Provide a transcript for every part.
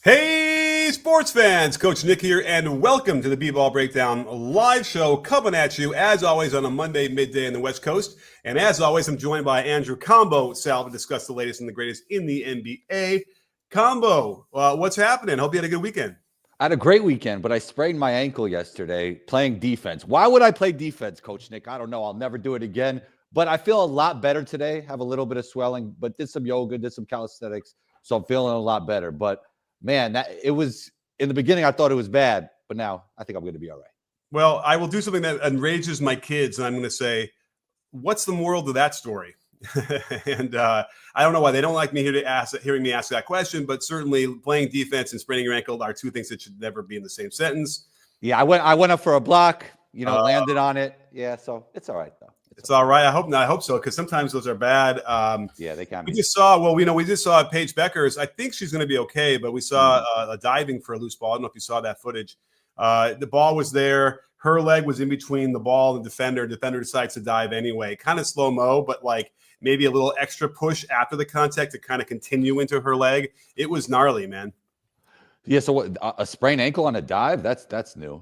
Hey, sports fans! Coach Nick here, and welcome to the B-Ball Breakdown live show coming at you, as always, on a Monday midday in the West Coast. And as always, I'm joined by Andrew Combo Sal to discuss the latest and the greatest in the NBA. Combo, what's happening? Hope you had a good weekend. I had a great weekend, but I sprained my ankle yesterday playing defense. Why would I play defense, Coach Nick? I don't know. I'll never do it again. But I feel a lot better today. Have a little bit of swelling, but did some yoga, did some calisthenics, so I'm feeling a lot better. But man, it was in the beginning. I thought it was bad, but now I think I'm going to be all right. Well, I will do something that enrages my kids, and I'm going to say, what's the moral to that story? And I don't know why they don't like me hearing me ask that question, but certainly playing defense and spraining your ankle are two things that should never be in the same sentence. Yeah, I went up for a block, landed on it. Yeah, so it's all right though. It's all right. I hope not. I hope so, because sometimes those are bad. Yeah, they can be. We just saw Paige Beckers. I think she's going to be okay, but we saw a diving for a loose ball. I don't know if you saw that footage. The ball was there. Her leg was in between the ball and the defender. The defender decides to dive anyway. Kind of slow-mo, but like maybe a little extra push after the contact to kind of continue into her leg. It was gnarly, man. Yeah, so what, a sprained ankle on a dive? That's new.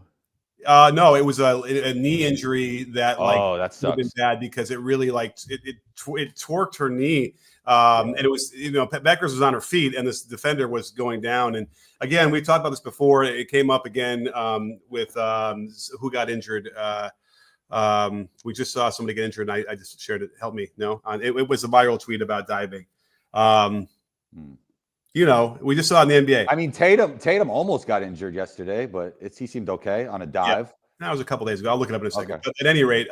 No, it was a knee injury that that sucks. would have been bad because it really it torqued her knee. And it was, Beckers was on her feet and this defender was going down. And again, we talked about this before. It came up again with who got injured. We just saw somebody get injured and I just shared it. Help me. No, it was a viral tweet about diving. We just saw in the NBA. I mean, Tatum almost got injured yesterday, but he seemed okay on a dive. Yeah, that was a couple days ago. I'll look it up in a second. Okay. But at any rate,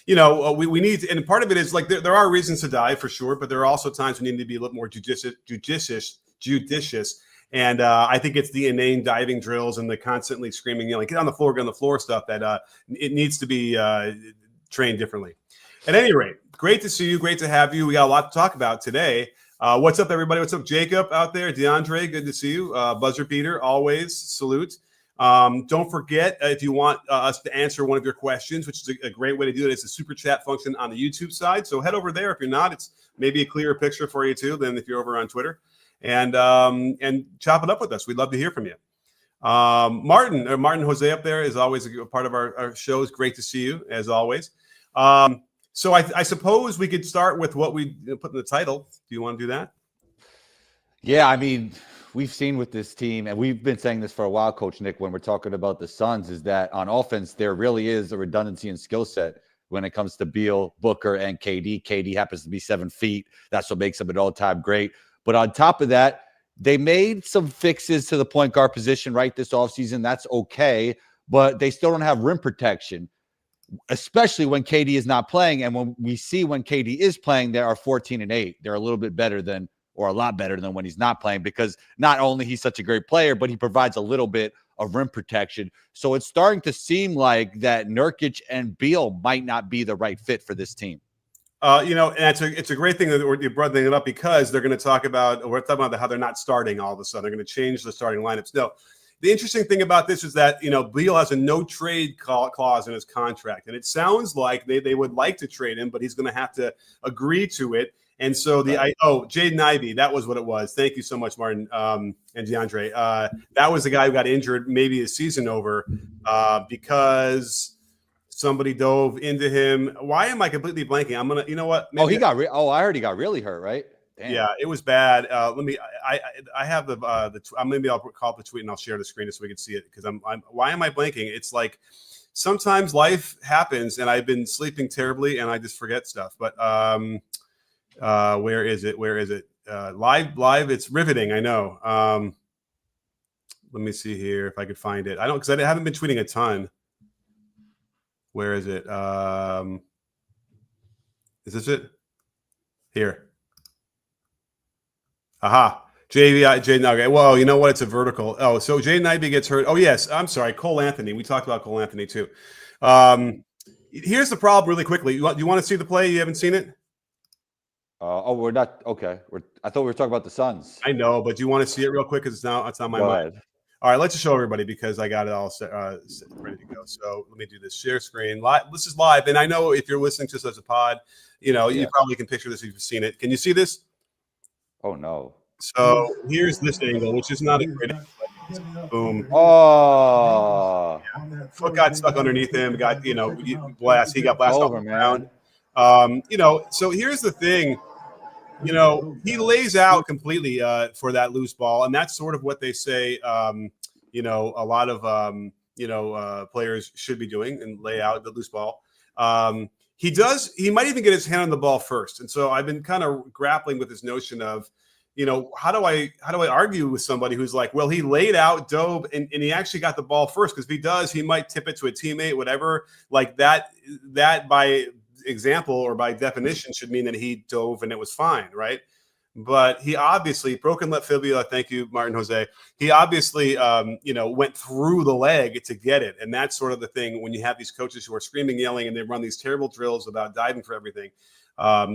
we need to, and part of it is like there are reasons to dive for sure, but there are also times we need to be a little more judicious. And I think it's the inane diving drills and the constantly screaming, get on the floor stuff that it needs to be trained differently. At any rate, great to see you. Great to have you. We got a lot to talk about today. What's up, everybody? What's up, Jacob out there? DeAndre, good to see you. Buzzer beater, always salute. Don't forget, if you want us to answer one of your questions, which is a great way to do it, it's a super chat function on the YouTube side. So head over there. If you're not, it's maybe a clearer picture for you too than if you're over on Twitter. And chop it up with us. We'd love to hear from you. Martin Jose up there is always a part of our show. It's great to see you, as always. So I suppose we could start with what we put in the title. Do you want to do that? Yeah, I mean, we've seen with this team, and we've been saying this for a while, Coach Nick, when we're talking about the Suns, is that on offense, there really is a redundancy in skill set when it comes to Beal, Booker, and KD. KD happens to be 7 feet. That's what makes him an all-time great. But on top of that, they made some fixes to the point guard position right this offseason. That's okay, but they still don't have rim protection, especially when KD is not playing. And when KD is playing, they are 14-8. They're a little bit better than, or a lot better than when he's not playing, because not only he's such a great player, but he provides a little bit of rim protection. So it's starting to seem like that Nurkic and Beal might not be the right fit for this team. And it's a great thing that you brought it up, because we're talking about how they're not starting all of a sudden. They're going to change the starting lineups. No, the interesting thing about this is that, Beal has a no trade clause in his contract. And it sounds like they would like to trade him, but he's going to have to agree to it. And so Jaden Ivey, that was what it was. Thank you so much, Martin and DeAndre. That was the guy who got injured maybe a season over because somebody dove into him. Why am I completely blanking? I'm going to, you know what? I heard he got really hurt, right? Damn. Yeah, it was bad. I have maybe I'll call up the tweet and I'll share the screen so we can see it, because why am I blanking? It's like sometimes life happens and I've been sleeping terribly and I just forget stuff. But where is it? Live. It's riveting. I know. Let me see here if I could find it. Because I haven't been tweeting a ton. Where is it? Is this it? Here. Aha. Jaden. Okay. Well, you know what? It's a vertical. Oh, so Jaden Ivey gets hurt. Oh, yes. I'm sorry. Cole Anthony. We talked about Cole Anthony too. Here's the problem really quickly. Do you want to see the play? You haven't seen it? We're not. Okay. I thought we were talking about the Suns. I know, but do you want to see it real quick? Because it's on my mind. All right, let's just show everybody, because I got it all set, ready to go. So let me do this. Share screen. This is live, and I know if you're listening to this as a pod, you probably can picture this if you've seen it. Can you see this? Oh no! So here's this angle, which is not a great angle. Boom. Oh, Foot got stuck underneath him. Got blast. He got blasted off over, the ground. man. So here's the thing. He lays out completely for that loose ball, and that's sort of what they say. A lot of players should be doing and lay out the loose ball. He does. He might even get his hand on the ball first, and so I've been kind of grappling with this notion of, how do I argue with somebody who's like, well, he laid out, dove, and he actually got the ball first, because if he does, he might tip it to a teammate, whatever, like that. That by example or by definition should mean that he dove and it was fine, right? But he obviously broken left fibula. Thank you, Martin Jose. He obviously, went through the leg to get it, and that's sort of the thing when you have these coaches who are screaming, yelling, and they run these terrible drills about diving for everything.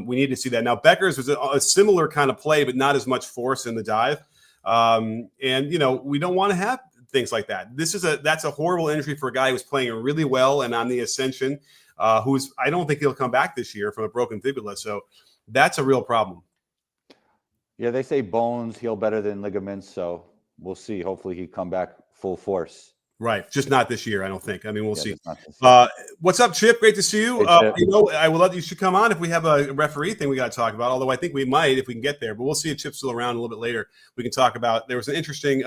We need to see that now. Becker's was a similar kind of play, but not as much force in the dive. We don't want to have things like that. That's a horrible injury for a guy who's playing really well and on the ascension. I don't think he'll come back this year from a broken fibula. So that's a real problem. Yeah, they say bones heal better than ligaments, so we'll see. Hopefully he come back full force. Right. Just not this year, I don't think. I mean, we'll see. What's up, Chip? Great to see you. Hey, I will let you should come on if we have a referee thing we got to talk about, although I think we might if we can get there. But we'll see if Chip's still around a little bit later. We can talk about, there was an interesting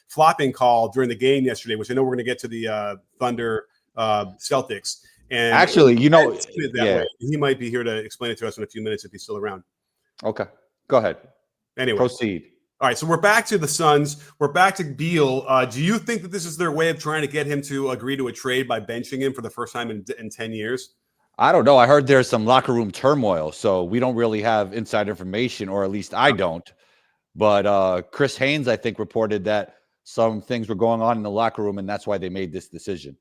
flopping call during the game yesterday, which I know we're going to get to the Thunder Celtics. And actually, he might be here to explain it to us in a few minutes if he's still around. Okay. Go ahead. Anyway. Proceed. All right, so we're back to the Suns. We're back to Beal. Do you think that this is their way of trying to get him to agree to a trade by benching him for the first time in 10 years? I don't know. I heard there's some locker room turmoil, so we don't really have inside information, or at least I don't. But Chris Haynes, I think, reported that some things were going on in the locker room, and that's why they made this decision.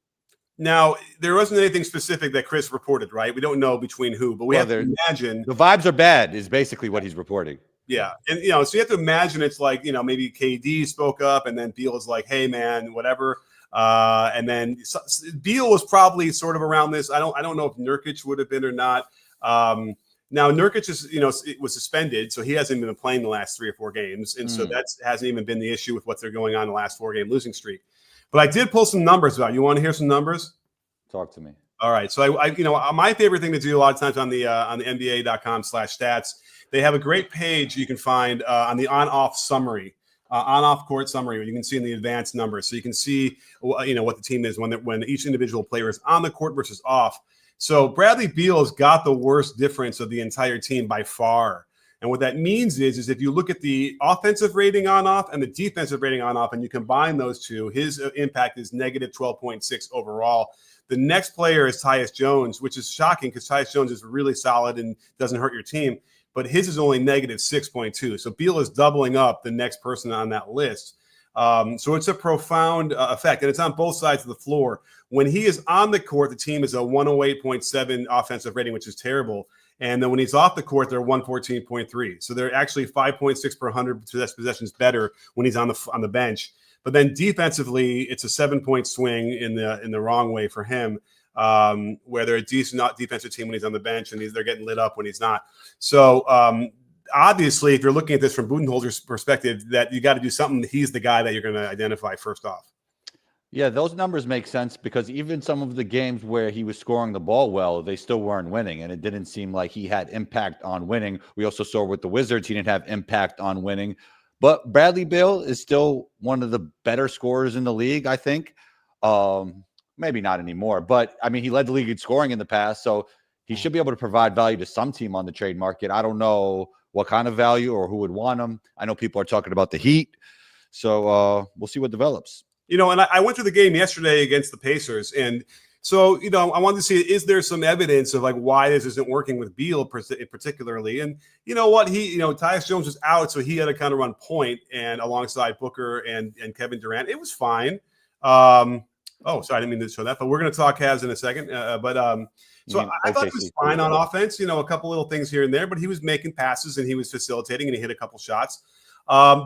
Now, there wasn't anything specific that Chris reported, right? We don't know between who, but we have to imagine. The vibes are bad is basically what he's reporting. Yeah. And, so you have to imagine it's like, maybe KD spoke up and then Beal is like, hey, man, whatever. And then Beal was probably sort of around this. I don't know if Nurkic would have been or not. Now, Nurkic is, it was suspended, so he hasn't been playing the last 3 or 4 games. And so that hasn't even been the issue with what's going on in the last 4-game losing streak. But I did pull some numbers out. You want to hear some numbers? Talk to me. All right. So my favorite thing to do a lot of times on the NBA.com/stats, they have a great page you can find on the on-off summary, on-off court summary, where you can see in the advanced numbers. So you can see, what the team is when each individual player is on the court versus off. So Bradley Beal has got the worst difference of the entire team by far. And what that means is if you look at the offensive rating on-off and the defensive rating on-off, and you combine those two, his impact is negative 12.6 overall. The next player is Tyus Jones, which is shocking because Tyus Jones is really solid and doesn't hurt your team. But his is only negative 6.2. So Beal is doubling up the next person on that list. So it's a profound effect, and it's on both sides of the floor. When he is on the court, the team is a 108.7 offensive rating, which is terrible. And then when he's off the court, they're 114.3. So they're actually 5.6 per 100 possessions better when he's on the bench. But then defensively, it's a 7-point swing in the wrong way for him, where they're a decent defensive team when he's on the bench, and they're getting lit up when he's not. So obviously, if you're looking at this from Budenholzer's perspective, that you got to do something. He's the guy that you're going to identify first off. Yeah, those numbers make sense because even some of the games where he was scoring the ball well, they still weren't winning, and it didn't seem like he had impact on winning. We also saw with the Wizards, he didn't have impact on winning. But Bradley Beal is still one of the better scorers in the league, I think. Maybe not anymore, but I mean, he led the league in scoring in the past, so he should be able to provide value to some team on the trade market. I don't know what kind of value or who would want him. I know people are talking about the Heat, so we'll see what develops. And I went through the game yesterday against the Pacers, and so, I wanted to see, is there some evidence of like why this isn't working with Beal particularly? And you know what, Tyus Jones was out, so he had to kind of run point and alongside Booker and Kevin Durant. It was fine. Sorry, I didn't mean to show that, but we're going to talk Cavs in a second. So I thought it was fine on offense, a couple little things here and there, but he was making passes and he was facilitating and he hit a couple shots.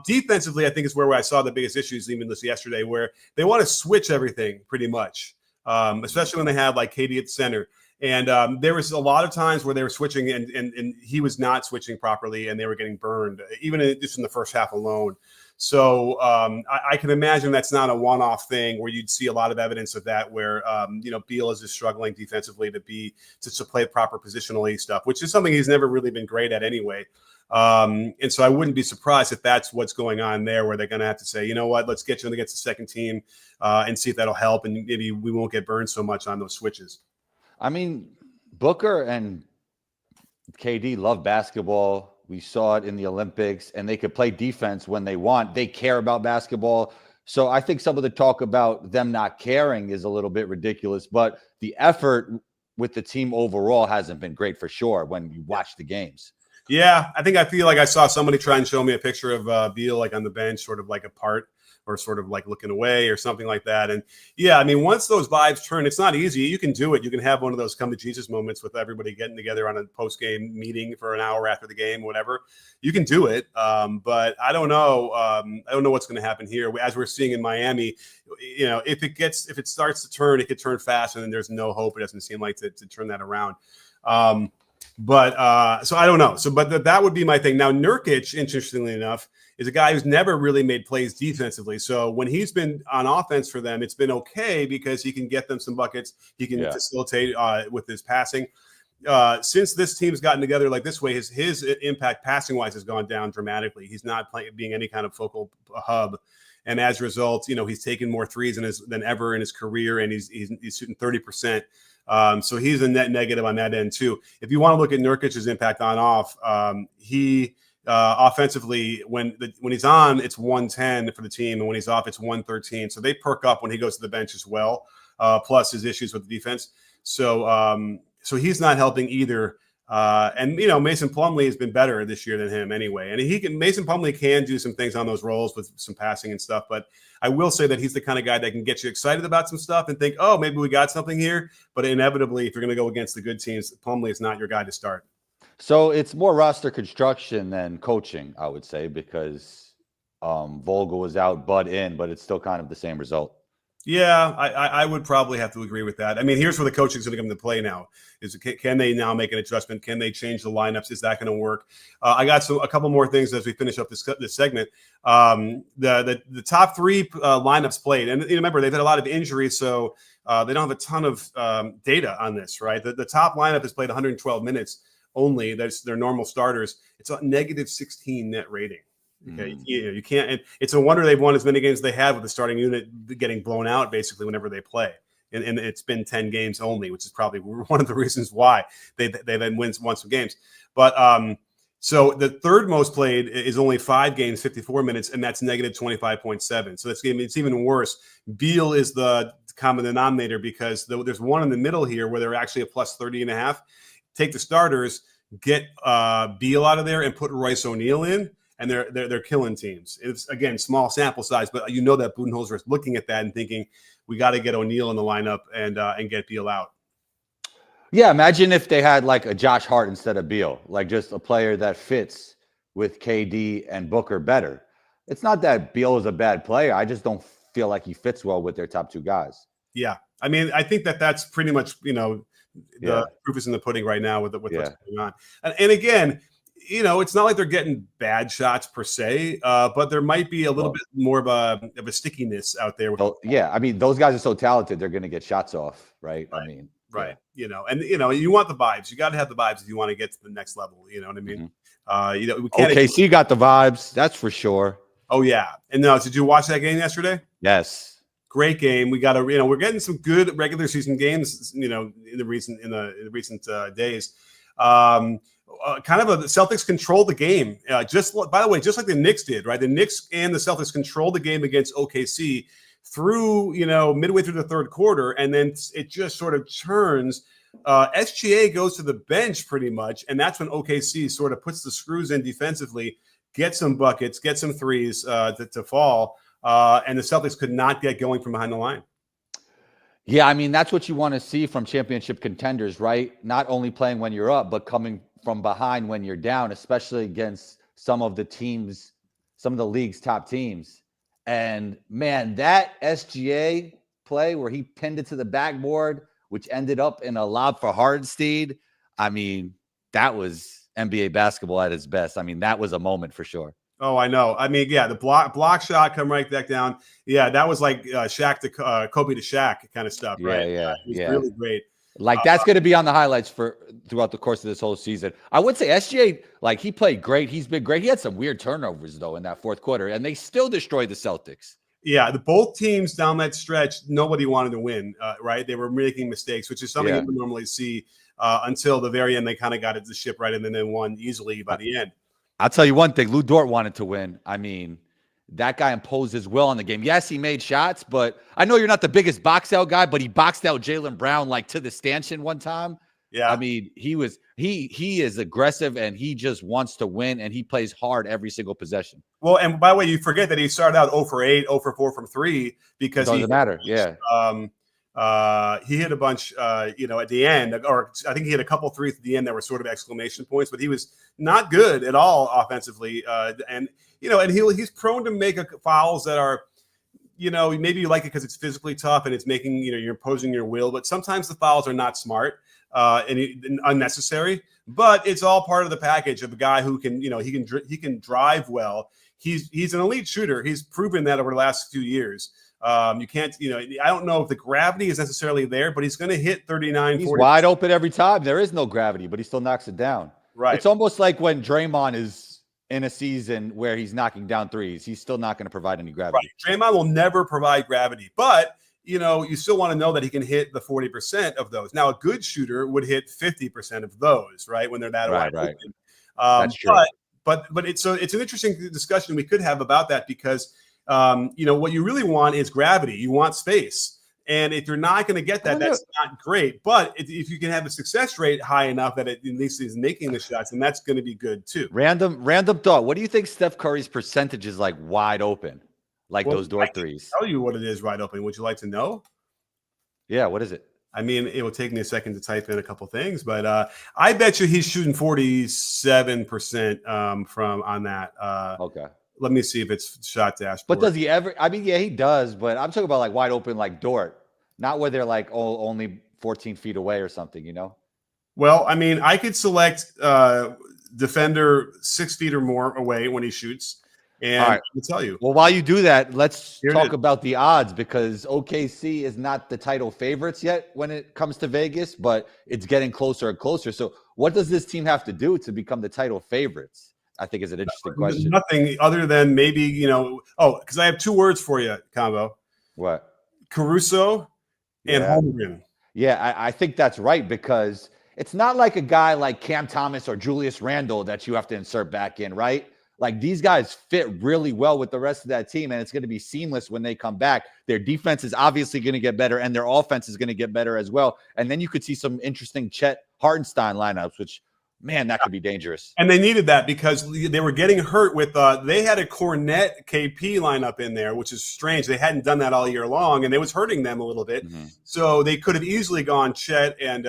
Defensively, I think is where I saw the biggest issues even this yesterday, where they want to switch everything pretty much, especially when they have like KD at the center. And there was a lot of times where they were switching and he was not switching properly and they were getting burned, even just in the first half alone. So I can imagine that's not a one-off thing where you'd see a lot of evidence of that, where Beal is just struggling defensively to play proper positionally stuff, which is something he's never really been great at anyway. And so I wouldn't be surprised if that's what's going on there, where they're going to have to say, you know what, let's get you against the second team and see if that'll help, and maybe we won't get burned so much on those switches. I mean, Booker and KD love basketball. We saw it in the Olympics, and they could play defense when they want. They care about basketball. So I think some of the talk about them not caring is a little bit ridiculous, but the effort with the team overall hasn't been great for sure when you watch the games. Yeah, I feel like I saw somebody try and show me a picture of Beal like on the bench, sort of like apart or sort of like looking away or something like that. And yeah, I mean, once those vibes turn, it's not easy. You can do it. You can have one of those come to Jesus moments with everybody getting together on a post-game meeting for an hour after the game, whatever. You can do it. But I don't know. I don't know what's going to happen here. As we're seeing in Miami, if it starts to turn, it could turn fast, and then there's no hope. It doesn't seem like to turn that around. But so I don't know. But that would be my thing. Now, Nurkic, interestingly enough, is a guy who's never really made plays defensively. So when he's been on offense for them, it's been okay because he can get them some buckets. He can facilitate with his passing. Since this team's gotten together like this way, his impact passing wise has gone down dramatically. He's not being any kind of focal hub. And as a result, he's taken more threes than ever in his career, and he's shooting 30%. So he's a net negative on that end too. If you want to look at Nurkic's impact on off, he offensively, when he's on, it's 110 for the team, and when he's off, it's 113. So they perk up when he goes to the bench as well. Plus his issues with the defense. So he's not helping either. And Mason Plumlee has been better this year than him anyway. And Mason Plumlee can do some things on those roles with some passing and stuff. But I will say that he's the kind of guy that can get you excited about some stuff and think, oh, maybe we got something here. But inevitably, if you're going to go against the good teams, Plumlee is not your guy to start. So it's more roster construction than coaching, I would say, because Vogel was out, Bud in, but it's still kind of the same result. Yeah, I would probably have to agree with that. I mean, here's where the coaching is going to come into play now. Can they now make an adjustment? Can they change the lineups? Is that going to work? I got a couple more things as we finish up this segment. The top three lineups played, and remember they've had a lot of injuries, so they don't have a ton of data on this, right? The top lineup has played 112 minutes only. That's their normal starters. It's a negative 16 net rating. Okay, you can't. And it's a wonder they've won as many games as they have with the starting unit getting blown out basically whenever they play. And it's been 10 games only, which is probably one of the reasons why they then won some games. But so the third most played is only 5 games, 54 minutes, and that's negative 25.7. So it's even worse. Beal is the common denominator because there's one in the middle here where they're actually a plus 30.5. Take the starters, get Beal out of there, and put Royce O'Neal in. And they're killing teams. It's, again, small sample size, but that Budenholzer is looking at that and thinking we got to get O'Neal in the lineup and get Beal out. Yeah, imagine if they had like a Josh Hart instead of Beal, like just a player that fits with KD and Booker better. It's not that Beal is a bad player. I just don't feel like he fits well with their top two guys. Yeah, I mean, I think that's pretty much the proof is in the pudding right now with what's going on. And again, it's not like they're getting bad shots per se, but there might be a little bit more of a stickiness out there. I mean, those guys are so talented; they're going to get shots off, right? I mean, right. And you want the vibes. You got to have the vibes if you want to get to the next level. You know what I mean? We can't. OKC got the vibes, that's for sure. Oh yeah. And now, did you watch that game yesterday? Yes. Great game. We got we're getting some good regular season games. In the recent days. The Celtics controlled the game. By the way, just like the Knicks did, right? The Knicks and the Celtics controlled the game against OKC through, midway through the third quarter, and then it just sort of turns. SGA goes to the bench pretty much, and that's when OKC sort of puts the screws in defensively, get some buckets, get some threes to fall, and the Celtics could not get going from behind the line. Yeah, I mean, that's what you want to see from championship contenders, right? Not only playing when you're up, but coming from behind when you're down, especially against some of the league's top teams. And man, that SGA play where he pinned it to the backboard which ended up in a lob for Hardenstein. I mean, that was NBA basketball at its best. I mean, that was a moment for sure. Oh, I know. I mean, yeah, the block shot come right back down. Yeah, that was like Shaq to Kobe to Shaq kind of stuff, right? Yeah. It was really great. Like that's going to be on the highlights for throughout the course of this whole season. I would say SGA, like he played great. He's been great. He had some weird turnovers though in that fourth quarter, and they still destroyed the Celtics. Yeah, both teams down that stretch, nobody wanted to win, right? They were making mistakes, which is something you would normally see until the very end. They kind of got the ship right, and then won easily by the end. I'll tell you one thing. Lou Dort wanted to win. I mean, that guy imposed his will on the game. Yes, he made shots, but I know you're not the biggest box out guy, but he boxed out Jaylen Brown like to the stanchion one time. Yeah. I mean, he is aggressive and he just wants to win and he plays hard every single possession. Well, and by the way, you forget that he started out 0 for 8, 0 for 4 from 3 because it doesn't matter. Yeah. He hit a bunch, at the end, or I think he hit a couple threes at the end that were sort of exclamation points, but he was not good at all offensively. And he's prone to make fouls that are, maybe you like it because it's physically tough and it's making, you're imposing your will, but sometimes the fouls are not smart and unnecessary, but it's all part of the package of a guy who can, he can drive well. He's an elite shooter. He's proven that over the last few years. You can't, I don't know if the gravity is necessarily there, but he's going to hit 39, he's 40. Wide open every time. There is no gravity, but he still knocks it down. Right. It's almost like when Draymond is in a season where he's knocking down threes, he's still not going to provide any gravity. Right. Draymond will never provide gravity, but you still want to know that he can hit the 40% of those. Now, a good shooter would hit 50% of those, right? When they're that wide open. That's true. But it's an interesting discussion we could have about that because what you really want is gravity. You want space. And if you're not going to get that, that's not great. But if you can have a success rate high enough that it at least is making the shots, then that's going to be good too. Random thought. What do you think Steph Curry's percentage is like wide open? Like those door threes. I'll tell you what it is wide open. Would you like to know? Yeah, what is it? I mean, it will take me a second to type in a couple things, but I bet you he's shooting 47% from on that. Okay. Let me see if it's shot dashboard. But does he ever? I mean, yeah, he does. But I'm talking about like wide open, like Dort, not where they're like only 14 feet away or something, Well, I mean, I could select defender 6 feet or more away when he shoots. And all right. I'll tell you. Well, while you do that, let's talk about the odds because OKC is not the title favorites yet when it comes to Vegas, but it's getting closer and closer. So what does this team have to do to become the title favorites? I think is an interesting question. Nothing other than maybe, because I have 2 words for you, Combo. What? Caruso and Holmgren. Yeah, I think that's right because it's not like a guy like Cam Thomas or Julius Randle that you have to insert back in, right? Like these guys fit really well with the rest of that team, and it's going to be seamless when they come back. Their defense is obviously going to get better, and their offense is going to get better as well. And then you could see some interesting Chet Hartenstein lineups, which, man, that could be dangerous. And they needed that because they were getting hurt with they had a Cornet KP lineup in there, which is strange. They hadn't done that all year long, and it was hurting them a little bit. Mm-hmm. So they could have easily gone Chet and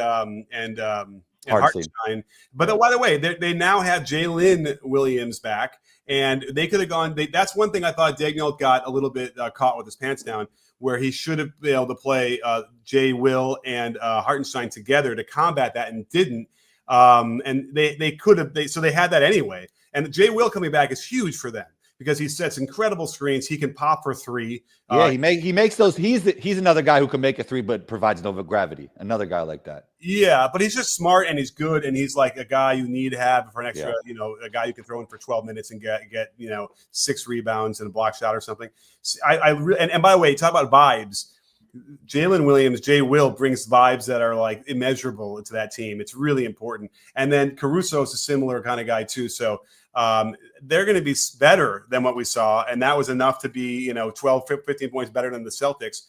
Hartenstein. But by the way, they now have Jalen Williams back, and they could have gone. That's one thing I thought Dagnall got a little bit caught with his pants down, where he should have been able to play Jay Will and Hartenstein together to combat that, and didn't. And they could have. So they had that anyway. And Jay Will coming back is huge for them because he sets incredible screens. He can pop for 3. Yeah, he makes those. He's another guy who can make a 3 but provides no gravity. Another guy like that. Yeah, but he's just smart and he's good and he's like a guy you need to have for an extra, a guy you can throw in for 12 minutes and get 6 rebounds and a block shot or something. And by the way, talk about vibes. Jalen Williams, Jay Will brings vibes that are like immeasurable to that team. It's really important. And then Caruso is a similar kind of guy too. So they're going to be better than what we saw. And that was enough to be, 12, 15 points better than the Celtics.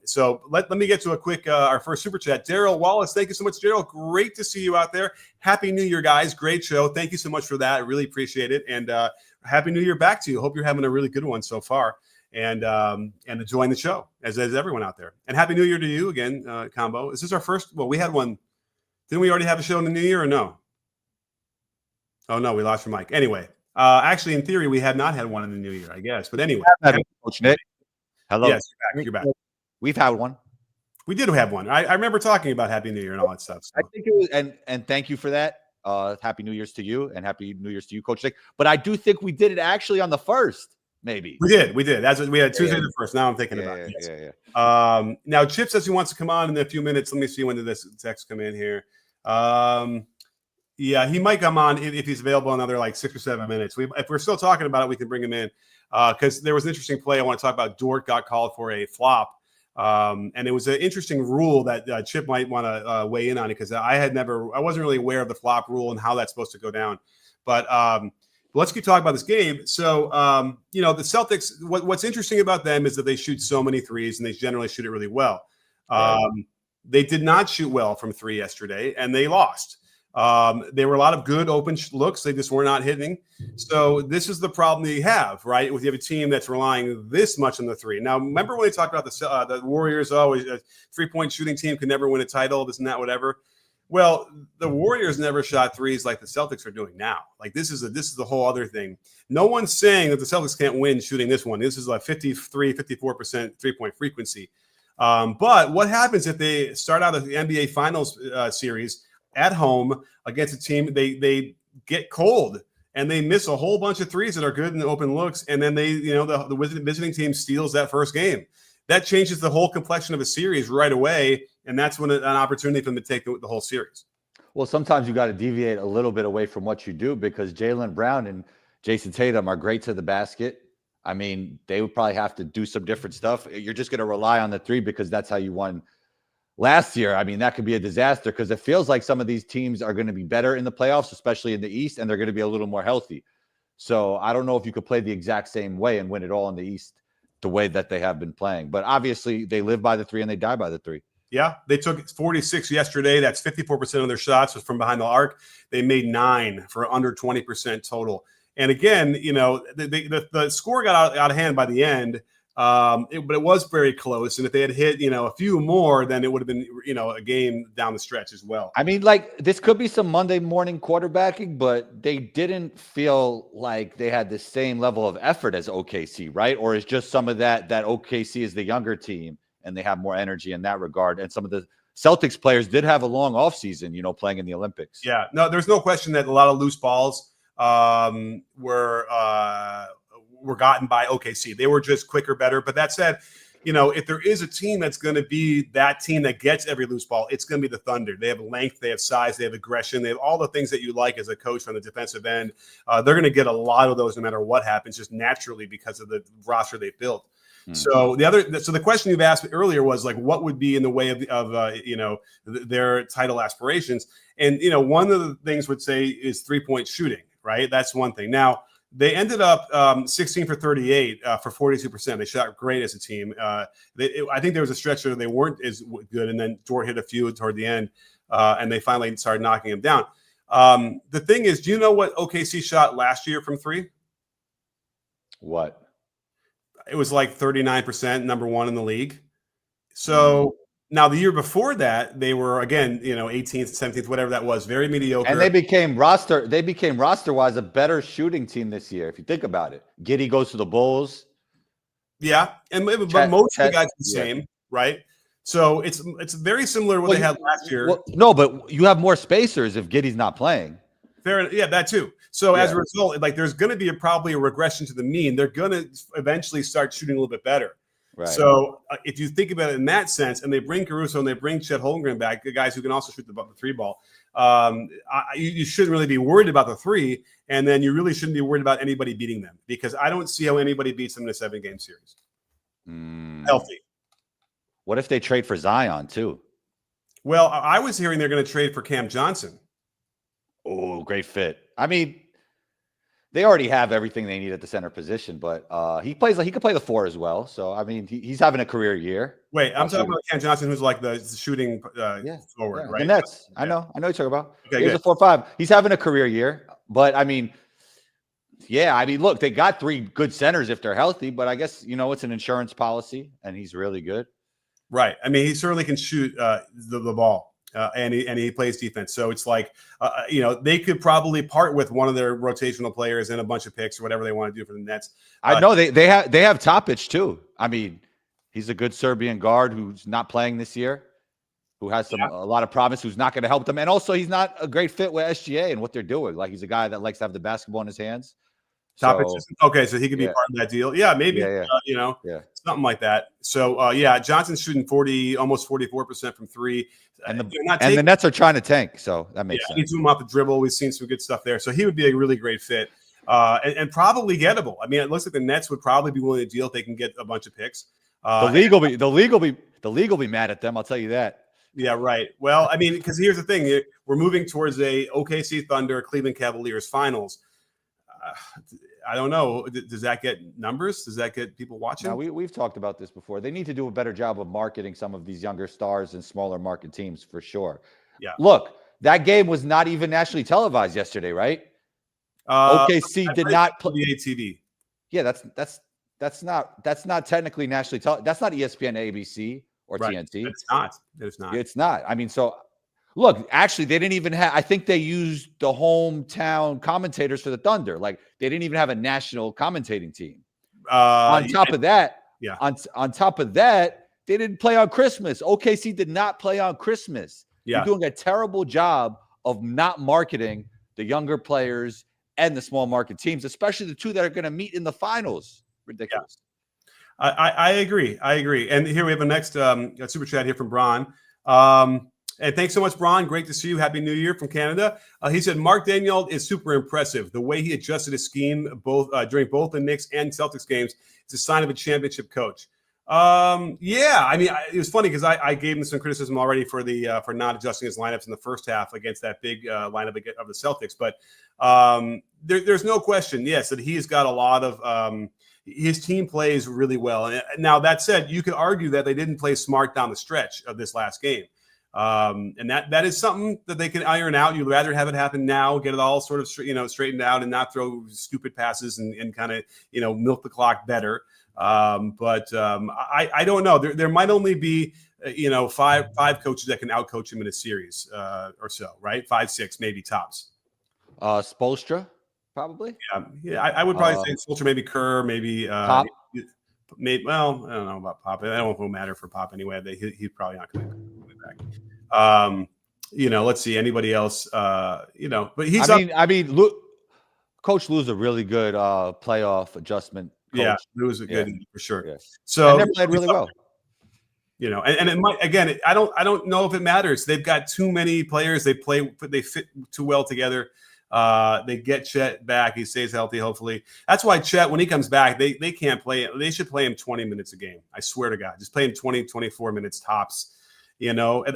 So let me get to a quick, our first super chat. Daryl Wallace, thank you so much, Daryl. Great to see you out there. Happy New Year, guys. Great show. Thank you so much for that. I really appreciate it. And Happy New Year back to you. Hope you're having a really good one so far. And enjoying the show, as everyone out there. And Happy New Year to you again, Combo. Is this our first? Well, we had one. Didn't we already have a show in the new year or no? Oh, no, we lost your mic. Anyway, actually, in theory, we have not had one in the new year, I guess. But anyway. Coach Nick. Hello. Yes, you're back. We've had one. We did have one. I remember talking about Happy New Year and all that stuff. So. I think it was, and thank you for that. Happy New Year's to you, and Happy New Year's to you, Coach Nick. But I do think we did it actually on the 1st, maybe. We did. We had Tuesday the 1st. Now I'm thinking about it. Yes. Yeah. Now Chip says he wants to come on in a few minutes. Let me see when did this text come in here. Yeah, he might come on if he's available another like 6 or 7 minutes. If we're still talking about it, we can bring him in because there was an interesting play I want to talk about. Dort got called for a flop, and it was an interesting rule that Chip might want to weigh in on it because I wasn't really aware of the flop rule and how that's supposed to go down. But let's keep talking about this game. So the Celtics. What's interesting about them is that they shoot so many threes and they generally shoot it really well. They did not shoot well from three yesterday, and they lost. There were a lot of good open looks. They just were not hitting. So this is the problem that you have, right? If you have a team that's relying this much on the three. Now, remember when they talked about the Warriors, always a 3-point shooting team could never win a title, this and that, whatever. Well, the Warriors never shot threes like the Celtics are doing now. Like this is the whole other thing. No one's saying that the Celtics can't win shooting this one. This is like 53, 54% 3-point frequency. But what happens if they start out the NBA Finals series at home against a team, they get cold and they miss a whole bunch of threes that are good in the open looks, and then the visiting team steals that first game. That changes the whole complexion of a series right away, and that's when an opportunity for them to take the whole series. Well, sometimes you got to deviate a little bit away from what you do because Jaylen Brown and Jason Tatum are great to the basket. I mean, they would probably have to do some different stuff. You're just going to rely on the three because that's how you won last year. I mean, that could be a disaster because it feels like some of these teams are going to be better in the playoffs, especially in the East, and they're going to be a little more healthy. So I don't know if you could play the exact same way and win it all in the East the way that they have been playing. But obviously, they live by the three and they die by the three. Yeah, they took 46 yesterday. That's 54% of their shots was from behind the arc. They made 9 for under 20% total. And again, the score got out of hand by the end. But it was very close. And if they had hit, a few more, then it would have been, a game down the stretch as well. I mean, like this could be some Monday morning quarterbacking, but they didn't feel like they had the same level of effort as OKC, right? Or is just some of that OKC is the younger team and they have more energy in that regard. And some of the Celtics players did have a long offseason, playing in the Olympics. Yeah, no, there's no question that a lot of loose balls were gotten by OKC. They were just quicker, better. But that said, if there is a team that's going to be that team that gets every loose ball, it's going to be the Thunder. They have length, they have size, they have aggression, they have all the things that you like as a coach on the defensive end. They're going to get a lot of those no matter what happens, just naturally because of the roster they built. So the question you've asked earlier was like, what would be in the way of their title aspirations? And one of the things would say is 3-point shooting, right? That's one thing. Now they ended up 16 for 38 for 42%. They shot great as a team. I think there was a stretch where they weren't as good, and then Dort hit a few toward the end, and they finally started knocking him down. The thing is, do you know what OKC shot last year from three? What? It was like 39%, number one in the league. So now the year before that, they were again, 18th, 17th, whatever that was, very mediocre. And they became roster-wise a better shooting team this year, if you think about it. Giddey goes to the Bulls. Yeah, but most of the guys are the same, right? So it's very similar to what they had last year. Well, no, but you have more spacers if Giddey's not playing. Fair, yeah, that too. So as a result, like there's going to be probably a regression to the mean. They're going to eventually start shooting a little bit better. Right. So if you think about it in that sense, and they bring Caruso and they bring Chet Holmgren back, the guys who can also shoot the three ball, you shouldn't really be worried about the three, and then you really shouldn't be worried about anybody beating them because I don't see how anybody beats them in a 7-game series. Healthy. What if they trade for Zion too? Well, I was hearing they're going to trade for Cam Johnson. Oh, great fit. I mean, they already have everything they need at the center position, but he could play the 4 as well. So I mean, he's having a career year. Wait, I'm talking about Cam Johnson, who's like the shooting forward, right? The Nets. Yeah. I know you're talking about. Okay, he's a 4-5. He's having a career year, but I mean, look, they got 3 good centers if they're healthy, but I guess it's an insurance policy, and he's really good. Right. I mean, he certainly can shoot the ball. And he plays defense. So it's like, they could probably part with one of their rotational players and a bunch of picks or whatever they want to do for the Nets. I know they have Topic too. I mean, He's a good Serbian guard who's not playing this year, who has a lot of promise, who's not going to help them. And also, he's not a great fit with SGA and what they're doing. Like, he's a guy that likes to have the basketball in his hands. Topic system. Okay, so he could be part of that deal. Yeah, maybe. Something like that. So Johnson's shooting almost 44% from three, and the Nets are trying to tank, so that makes sense. He's doing him off the dribble. We've seen some good stuff there, so he would be a really great fit, and probably gettable. I mean, it looks like the Nets would probably be willing to deal if they can get a bunch of picks. The league will be mad at them. I'll tell you that. Yeah, right. Well, I mean, because here's the thing: we're moving towards a OKC Thunder Cleveland Cavaliers finals. I don't know. Does that get numbers? Does that get people watching? Now, we've talked about this before. They need to do a better job of marketing some of these younger stars and smaller market teams for sure. Yeah. Look, that game was not even nationally televised yesterday, right? OKC did not play TV. Yeah, that's not technically nationally televised. That's not ESPN, ABC, or TNT. It's not. It's not. I mean, so. Look, actually, they didn't even have – I think they used the hometown commentators for the Thunder. Like, they didn't even have a national commentating team. On top of that, they didn't play on Christmas. OKC did not play on Christmas. Yeah. You're doing a terrible job of not marketing the younger players and the small market teams, especially the two that are going to meet in the finals. Ridiculous. Yeah. I agree. And here we have a next super chat here from Bron. And thanks so much, Bron. Great to see you. Happy New Year from Canada. He said, Mark Daigneault is super impressive. The way he adjusted his scheme during both the Knicks and Celtics games is a sign of a championship coach. Yeah, I mean, it was funny because I gave him some criticism already for not adjusting his lineups in the first half against that big lineup of the Celtics. But there's no question, yes, that he's got a lot of his team plays really well. And now, that said, you could argue that they didn't play smart down the stretch of this last game. And that is something that they can iron out. You'd rather have it happen now, get it all sort of straightened out, and not throw stupid passes and kind of milk the clock better. But I don't know. There might only be five coaches that can outcoach him in a series or so, right? 5, 6 maybe tops. Spoelstra, probably. Yeah. I would probably say Spoelstra, maybe Kerr, maybe Pop. Maybe. Well, I don't know about Pop. I don't know if it will matter for Pop anyway. He's probably not going to come back. Let's see anybody else. But he's. I mean, Coach Lou's a really good playoff adjustment coach. Yeah, Lou's a good for sure. Yeah. So and they played really well. And it might again. I don't know if it matters. They've got too many players. They fit too well together. They get Chet back. He stays healthy, hopefully. That's why Chet, when he comes back, they can't play. They should play him 20 minutes a game. I swear to God. Just play him 20, 24 minutes tops. I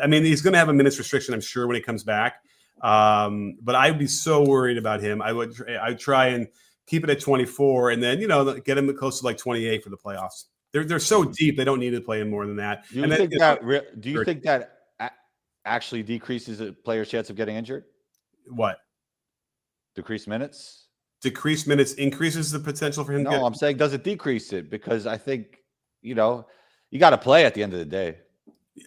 mean, he's going to have a minutes restriction, I'm sure, when he comes back. But I'd be so worried about him. I'd try and keep it at 24 and then, get him close to like 28 for the playoffs. They're so deep. They don't need to play him more than that. Do you think that actually decreases a player's chance of getting injured? What? Decreased minutes? Decreased minutes increases the potential for him. No, I'm saying does it decrease it? Because I think, you got to play at the end of the day.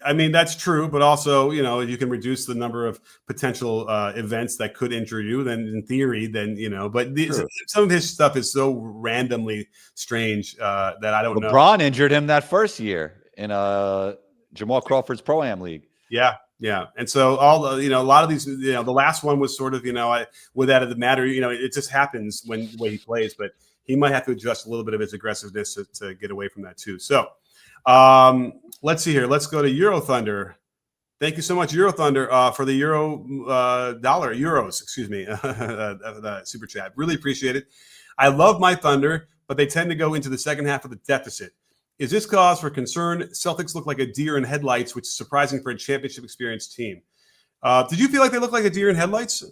I mean, that's true, but also, if you can reduce the number of potential events that could injure you, then in theory, but some of his stuff is so randomly strange that I don't know. LeBron injured him that first year in Jamal Crawford's Pro-Am League. Yeah. And so a lot of these, the last one was sort of, without it matter, it just happens when the way he plays, but he might have to adjust a little bit of his aggressiveness to get away from that too. So, let's see here. Let's go to Euro Thunder. Thank you so much, Euro Thunder, for the euros, excuse me, the super chat. Really appreciate it. I love my Thunder, but they tend to go into the second half of the deficit. Is this cause for concern? Celtics look like a deer in headlights, which is surprising for a championship experienced team. Did you feel like they looked like a deer in headlights?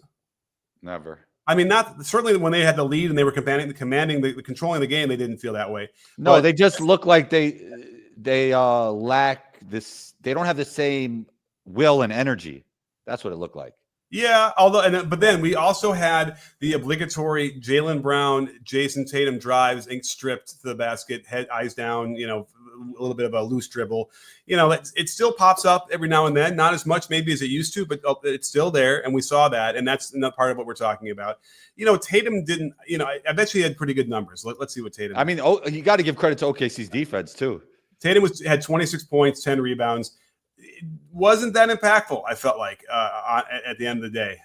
Never. I mean, not certainly when they had the lead and they were controlling the game, they didn't feel that way. No, but they just look like they lack this. They don't have the same will and energy. That's what it looked like. Yeah, but then we also had the obligatory Jaylen Brown, Jason Tatum drives, ink stripped to the basket, head eyes down, a little bit of a loose dribble. It still pops up every now and then, not as much maybe as it used to, but it's still there, and we saw that, and that's another part of what we're talking about. Tatum didn't. I bet you he had pretty good numbers. Let's see what Tatum. I mean, you got to give credit to OKC's defense too. Tatum had 26 points, 10 rebounds. It wasn't that impactful, I felt like, at the end of the day,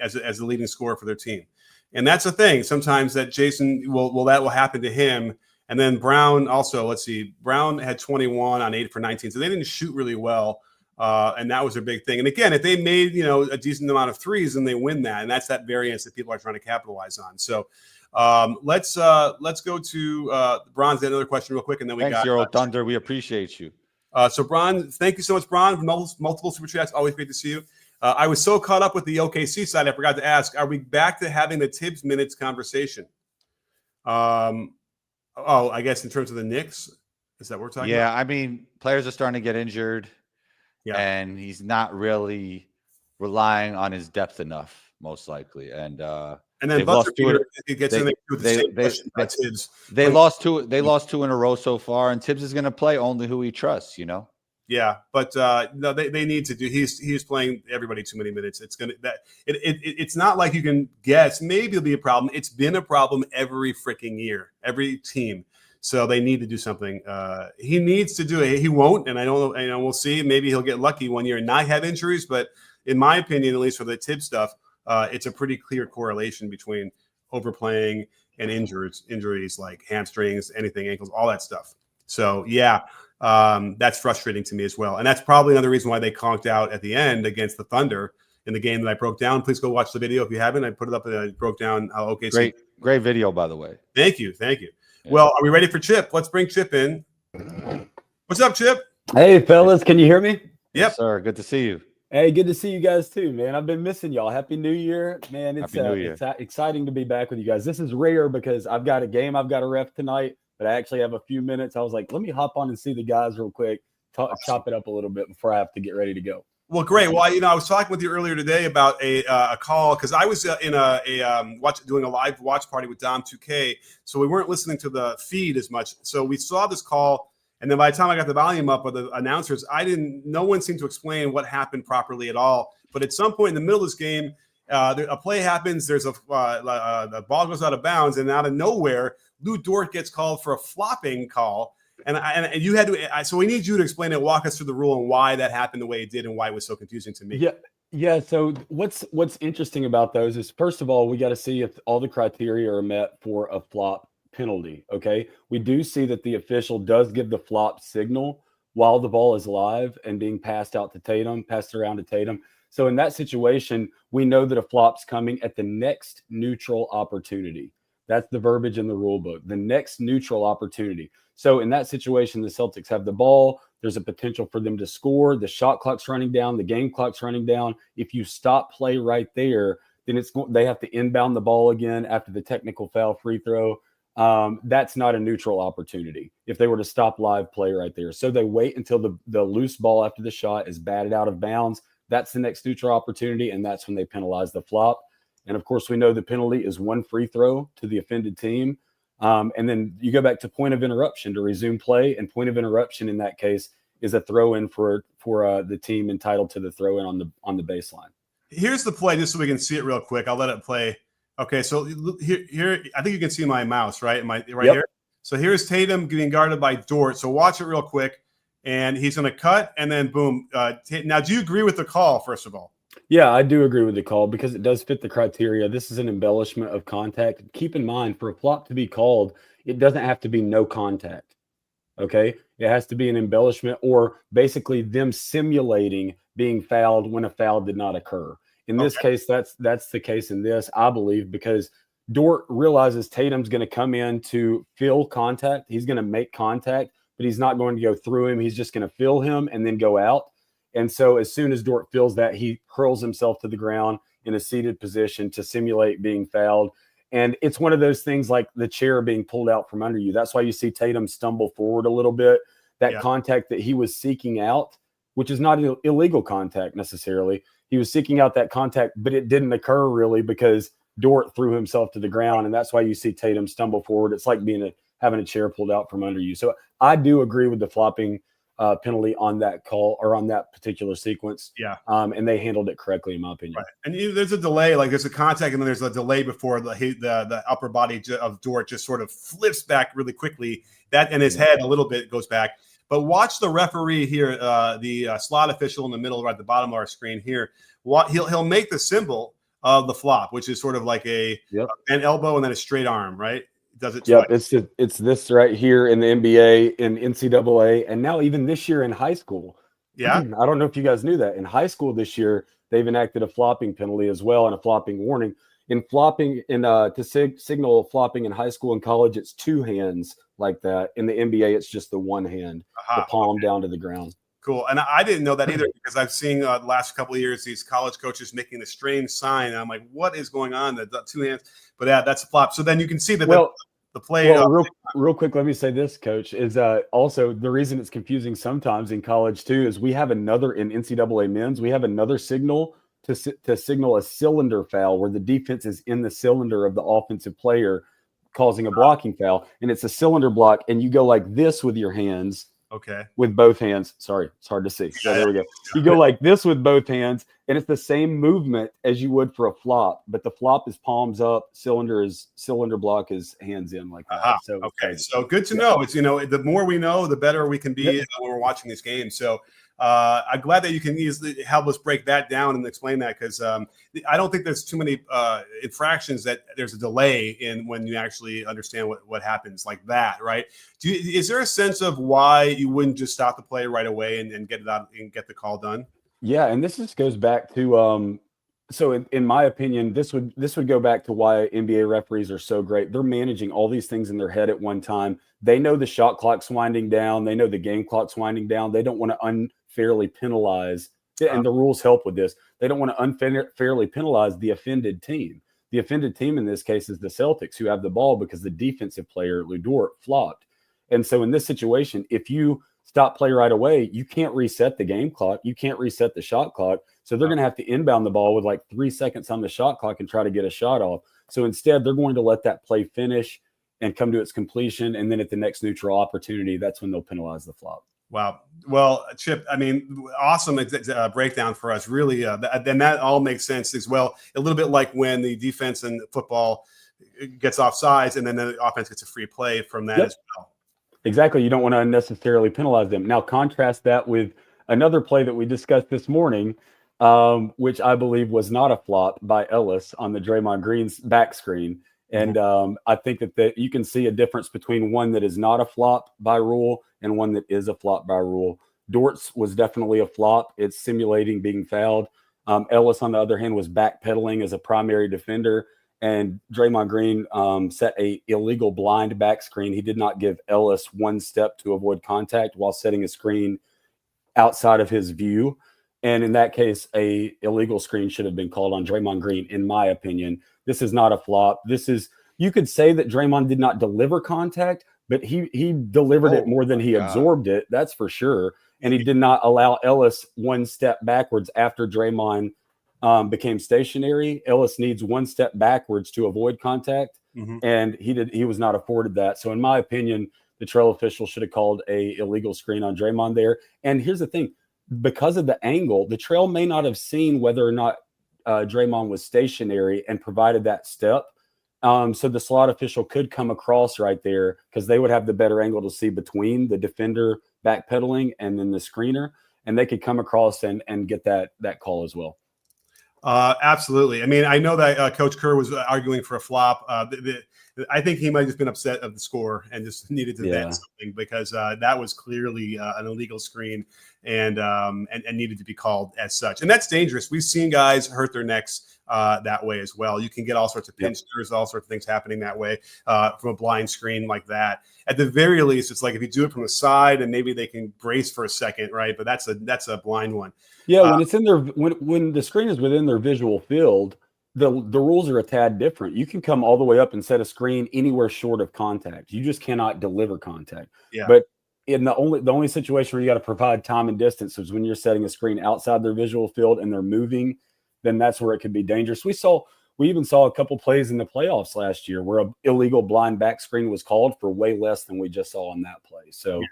as the leading scorer for their team. And that's the thing. Sometimes that Jason that will happen to him. And then Brown also, let's see, Brown had 21 on 8 for 19. So they didn't shoot really well. And that was a big thing. And again, if they made, a decent amount of threes, then they win that. And that's that variance that people are trying to capitalize on. So let's go to Bronze. Another question real quick. And then Thanks, Euro Thunder. We appreciate you. So Bron, thank you so much, Bron, for multiple super chats. Always great to see you. I was so caught up with the OKC side, I forgot to ask, are we back to having the Tibbs minutes conversation? I guess in terms of the Knicks, is that what we're talking about? Yeah, I mean, players are starting to get injured, and he's not really relying on his depth enough, most likely. And then Butler, it gets in there with the same question about Tibbs. They lost two in a row so far, and Tibbs is going to play only who he trusts, Yeah, but no, they need to do. He's playing everybody too many minutes. It's not like you can guess. Maybe it'll be a problem. It's been a problem every freaking year, every team. So they need to do something. He needs to do it. He won't, and I don't know. We'll see. Maybe he'll get lucky one year and not have injuries. But in my opinion, at least for the Tibbs stuff, it's a pretty clear correlation between overplaying and injuries like hamstrings, anything, ankles, all that stuff. So yeah. That's frustrating to me as well. And that's probably another reason why they conked out at the end against the Thunder in the game that I broke down. Please go watch the video if you haven't. I put it up and I broke down how OKC. Great video, by the way. Thank you. Yeah. Well, are we ready for Chip? Let's bring Chip in. What's up, Chip? Hey, fellas. Can you hear me? Yep. Yes, sir. Good to see you. Hey, good to see you guys too, man. I've been missing y'all. Happy New Year, man. It's exciting to be back with you guys. This is rare because I've got a game I've got to ref tonight, but I actually have a few minutes. I was like, let me hop on and see the guys real quick, chop it up a little bit before I have to get ready to go. Well, great. Well, I was talking with you earlier today about a call because I was doing a live watch party with Dom 2K, so we weren't listening to the feed as much. So we saw this call, and then by the time I got the volume up of the announcers, no one seemed to explain what happened properly at all. But at some point in the middle of this game, a play happens. There's the ball goes out of bounds, and out of nowhere, Lou Dort gets called for a flopping call. And you had to. So we need you to explain it, walk us through the rule and why that happened the way it did, and why it was so confusing to me. Yeah. So what's interesting about those is, first of all, we got to see if all the criteria are met for a flop penalty. Okay, we do see that the official does give the flop signal while the ball is live and being passed around to Tatum. So in that situation, we know that a flop's coming at the next neutral opportunity. That's the verbiage in the rule book, the next neutral opportunity. So in that situation, the Celtics have the ball. There's a potential for them to score. The shot clock's running down. The game clock's running down. If you stop play right there, then they have to inbound the ball again after the technical foul free throw. That's not a neutral opportunity if they were to stop live play right there. So they wait until the loose ball after the shot is batted out of bounds. That's the next neutral opportunity, and that's when they penalize the flop. And, of course, we know the penalty is one free throw to the offended team. And then you go back to point of interruption to resume play, and point of interruption in that case is a throw-in for the team entitled to the throw-in on the baseline. Here's the play, just so we can see it real quick. I'll let it play. Okay, so here I think you can see my mouse, right? Here? So here's Tatum getting guarded by Dort. So watch it real quick. And he's going to cut, and then boom. Now, do you agree with the call, first of all? Yeah, I do agree with the call because it does fit the criteria. This is an embellishment of contact. Keep in mind, for a flop to be called, it doesn't have to be no contact, okay? It has to be an embellishment or basically them simulating being fouled when a foul did not occur. In this case, that's the case in this, I believe, because Dort realizes Tatum's going to come in to feel contact. He's going to make contact, but he's not going to go through him. He's just going to feel him and then go out. And so as soon as Dort feels that, he hurls himself to the ground in a seated position to simulate being fouled. And it's one of those things like the chair being pulled out from under you. That's why you see Tatum stumble forward a little bit. That contact that he was seeking out, which is not illegal contact necessarily. He was seeking out that contact, but it didn't occur really because Dort threw himself to the ground. And that's why you see Tatum stumble forward. It's like having a chair pulled out from under you. So I do agree with the flopping penalty on that call or on that particular sequence. Yeah. And they handled it correctly, in my opinion. Right. And there's a delay, like there's a contact, and then there's a delay before the upper body of Dort just sort of flips back really quickly. That and his head a little bit goes back. But watch the referee here, the slot official in the middle, right at the bottom of our screen here. He'll make the symbol of the flop, which is sort of like an elbow and then a straight arm, right? Does it twice. Yep, it's this right here in the NBA, in NCAA, and now even this year in high school. Yeah. I don't know if you guys knew that. In high school this year, they've enacted a flopping penalty as well and a flopping warning. In flopping, signal flopping in high school and college, it's two hands like that. In the NBA, it's just the one hand, the palm down to the ground. Cool. And I didn't know that either, because I've seen the last couple of years these college coaches making the strange sign. And I'm like, what is going on? The two hands. But yeah, that's a flop. So then you can see that the play. Real quick, let me say this, Coach, is also the reason it's confusing sometimes in college too is we have another in NCAA men's. We have another signal to signal a cylinder foul where the defense is in the cylinder of the offensive player, causing a blocking foul, and it's a cylinder block, and you go like this with your hands. Okay. With both hands. Sorry, it's hard to see. So there we go. You go like this with both hands, and it's the same movement as you would for a flop, but the flop is palms up, cylinder block is hands in like that. So okay. So good to know. It's, the more we know, the better we can be when we're watching these games. So I'm glad that you can easily help us break that down and explain that, because I don't think there's too many infractions that there's a delay in when you actually understand what happens like that, right? Is there a sense of why you wouldn't just stop the play right away and get it out and get the call done? Yeah, and this just goes back to so in my opinion, this would go back to why NBA referees are so great. They're managing all these things in their head at one time. They know the shot clock's winding down. They know the game clock's winding down. They don't want to unfairly penalize, and the rules help with this. They don't want to unfairly penalize the offended team. The offended team in this case is the Celtics, who have the ball because the defensive player, Lu Dort, flopped. And so in this situation, if you stop play right away, you can't reset the game clock. You can't reset the shot clock. So they're going to have to inbound the ball with like 3 seconds on the shot clock and try to get a shot off. So instead, they're going to let that play finish and come to its completion. And then at the next neutral opportunity, that's when they'll penalize the flop. Wow. Well, Chip, I mean, awesome breakdown for us. Really, then that all makes sense as well. A little bit like when the defense in football gets offsides and then the offense gets a free play from that as well. Exactly. You don't want to unnecessarily penalize them. Now, contrast that with another play that we discussed this morning, which I believe was not a flop by Ellis on the Draymond Green's back screen. And I think that you can see a difference between one that is not a flop by rule and one that is a flop by rule. Dort's was definitely a flop. It's simulating being fouled. Ellis, on the other hand, was backpedaling as a primary defender. And Draymond Green set a illegal blind back screen. He did not give Ellis one step to avoid contact while setting a screen outside of his view. And in that case, a illegal screen should have been called on Draymond Green, in my opinion. This is not a flop. You could say that Draymond did not deliver contact, but he delivered it more than he absorbed it. That's for sure. And he did not allow Ellis one step backwards after Draymond became stationary. Ellis needs one step backwards to avoid contact, and he was not afforded that. So in my opinion, the trail official should have called a illegal screen on Draymond there. And here's the thing, because of the angle, the trail may not have seen whether or not Draymond was stationary and provided that step. So the slot official could come across right there because they would have the better angle to see between the defender backpedaling and then the screener, and they could come across and get that call as well. Absolutely. I mean, I know that Coach Kerr was arguing for a flop. I think he might have just been upset of the score and just needed to vent something, because that was clearly an illegal screen and needed to be called as such. And that's dangerous. We've seen guys hurt their necks that way as well. You can get all sorts of pinchers, all sorts of things happening that way from a blind screen like that. At the very least, it's like if you do it from the side and maybe they can brace for a second, right? But that's a blind one. Yeah, when it's in their when the screen is within their visual field, the rules are a tad different. You can come all the way up and set a screen anywhere short of contact. You just cannot deliver contact. Yeah. But in the only situation where you got to provide time and distance is when you're setting a screen outside their visual field and they're moving, then that's where it could be dangerous. We even saw a couple plays in the playoffs last year where an illegal blind back screen was called for way less than we just saw on that play. So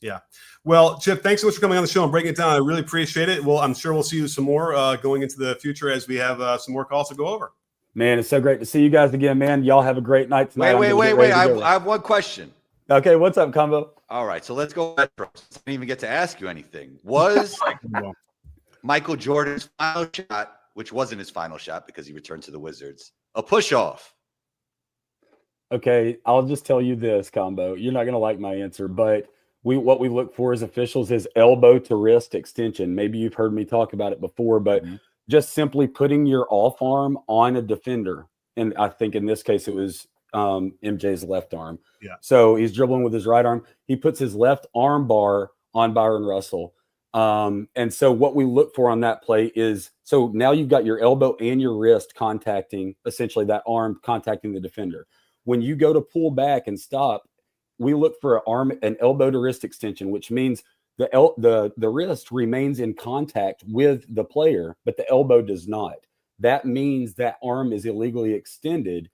yeah. Well, Chip, thanks so much for coming on the show and breaking it down. I really appreciate it. Well, I'm sure we'll see you some more going into the future as we have some more calls to go over. Man, it's so great to see you guys again, man. Y'all have a great night tonight. Wait. I have one question. Okay, what's up, Combo? All right, so let's go retro. I didn't even get to ask you anything. Was Michael Jordan's final shot, which wasn't his final shot because he returned to the Wizards, a push-off? Okay, I'll just tell you this, Combo. You're not going to like my answer, but what we look for as officials is elbow to wrist extension. Maybe you've heard me talk about it before, but just simply putting your off arm on a defender. And I think in this case, it was MJ's left arm. Yeah. So he's dribbling with his right arm. He puts his left arm bar on Byron Russell. And so what we look for on that play is, so now you've got your elbow and your wrist contacting, essentially that arm contacting the defender. When you go to pull back and stop, we look for an elbow to wrist extension, which means the wrist remains in contact with the player, but the elbow does not. That means that arm is illegally extended,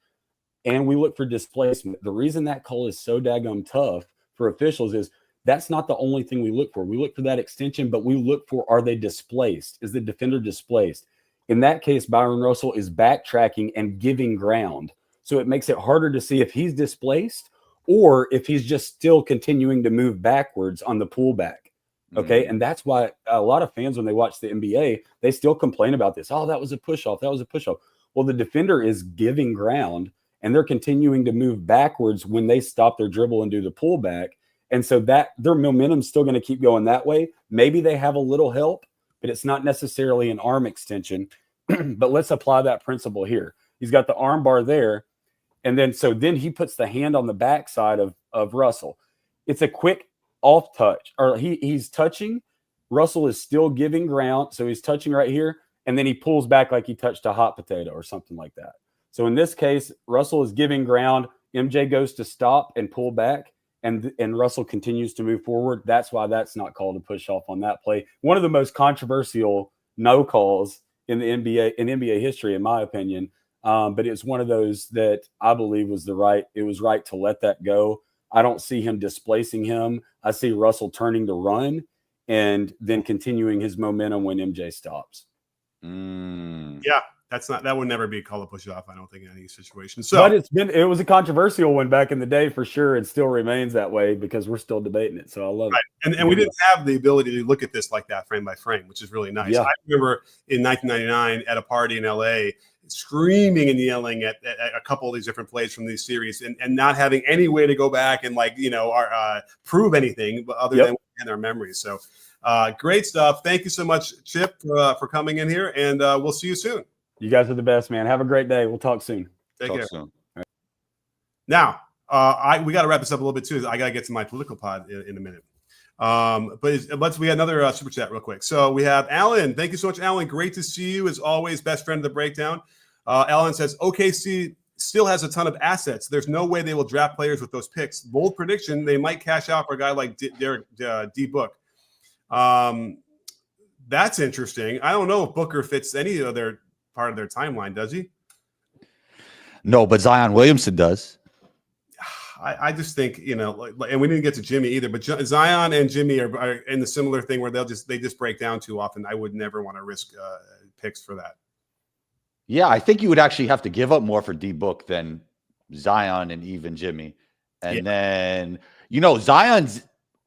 and we look for displacement. The reason that call is so daggum tough for officials is that's not the only thing we look for. We look for that extension, but we look for, are they displaced? Is the defender displaced? In that case, Byron Russell is backtracking and giving ground. So it makes it harder to see if he's displaced or if he's just still continuing to move backwards on the pullback. Okay. And that's why a lot of fans, when they watch the NBA, they still complain about this. Oh, that was a push off. That was a push off. Well, the defender is giving ground and they're continuing to move backwards when they stop their dribble and do the pullback. And so that their momentum's still going to keep going that way. Maybe they have a little help, but it's not necessarily an arm extension. But let's apply that principle here. He's got the arm bar there. And then he puts the hand on the backside of Russell. It's a quick off touch, or he's touching. Russell is still giving ground. So he's touching right here. And then he pulls back like he touched a hot potato or something like that. So in this case, Russell is giving ground. MJ goes to stop and pull back. And Russell continues to move forward. That's why that's not called a push off on that play. One of the most controversial no calls in the NBA history, in my opinion. But it's one of those that I believe was it was right to let that go. I don't see him displacing him. I see Russell turning to run and then continuing his momentum when MJ stops. Yeah, that would never be called a push off, I don't think, in any situation. So, but it was a controversial one back in the day for sure. It still remains that way because we're still debating it. So I love it. And we didn't have the ability to look at this like that frame by frame, which is really nice. Yeah. I remember in 1999 at a party in LA, screaming and yelling at a couple of these different plays from these series and not having any way to go back and prove anything other than in our memories. So great stuff. Thank you so much, Chip, for coming in here, and we'll see you soon. You guys are the best, man. Have a great day. We'll talk soon. Take care. Right. Now, we got to wrap this up a little bit too. I got to get to my political pod in a minute. But we got another super chat real quick. So we have Alan. Thank you so much, Alan. Great to see you as always. Best friend of the breakdown. Alan says OKC still has a ton of assets. There's no way they will draft players with those picks. Bold prediction: they might cash out for a guy like D Book. That's interesting. I don't know if Booker fits any of their part of their timeline. Does he? No, but Zion Williamson does. I just think, and we didn't get to Jimmy either, but Zion and Jimmy are in the similar thing where they just break down too often. I would never want to risk picks for that. Yeah, I think you would actually have to give up more for D-Book than Zion and even Jimmy. And then, Zion's